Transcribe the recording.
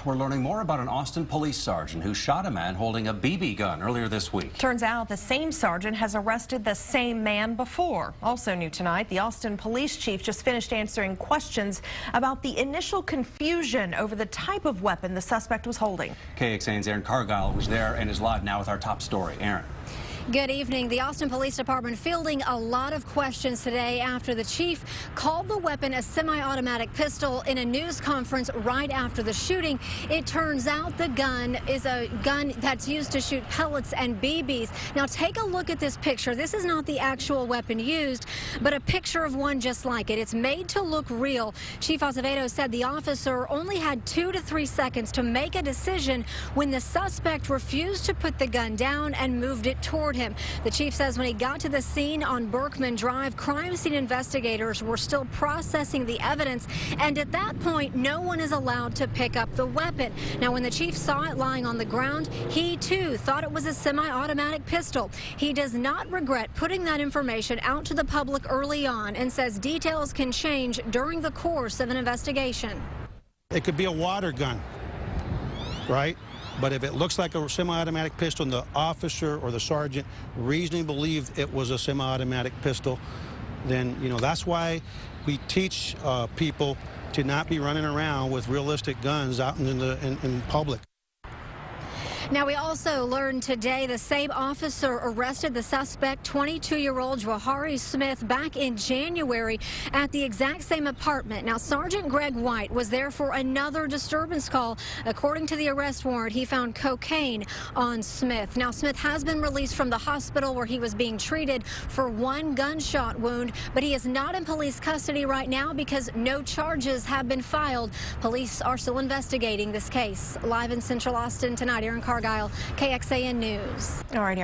We're learning more about an Austin police sergeant who shot a man holding a BB gun earlier this week. Turns out the same sergeant has arrested the same man before. Also new tonight, the Austin police chief just finished answering questions about the initial confusion over the type of weapon the suspect was holding. KXAN's Aaron Cargyle was there and is live now with our top story. Aaron. Good evening. The Austin Police Department fielding a lot of questions today after the chief called the weapon a semi-automatic pistol in a news conference right after the shooting. It turns out the gun is a gun that's used to shoot pellets and BBs. Now take a look at this picture. This is not the actual weapon used, but a picture of one just like it. It's made to look real. Chief Acevedo said the officer only had 2 to 3 seconds to make a decision when the suspect refused to put the gun down and moved it toward him. The chief says when he got to the scene on Berkman Drive, crime scene investigators were still processing the evidence, and at that point, no one is allowed to pick up the weapon. Now, when the chief saw it lying on the ground, he too thought it was a semi-automatic pistol. He does not regret putting that information out to the public early on and says details can change during the course of an investigation. It could be a water gun, right? But if it looks like a semi-automatic pistol and the officer or the sergeant reasonably believed it was a semi-automatic pistol, then, that's why we teach people to not be running around with realistic guns out in public. Now, we also learned today the same officer arrested the suspect, 22-year-old Jawhari Smith, back in January at the exact same apartment. Now, Sergeant Greg White was there for another disturbance call. According to the arrest warrant, he found cocaine on Smith. Now, Smith has been released from the hospital where he was being treated for one gunshot wound, but he is not in police custody right now because no charges have been filed. Police are still investigating this case. Live in Central Austin tonight, Aaron Cargyle, KXAN News. All right, Aaron.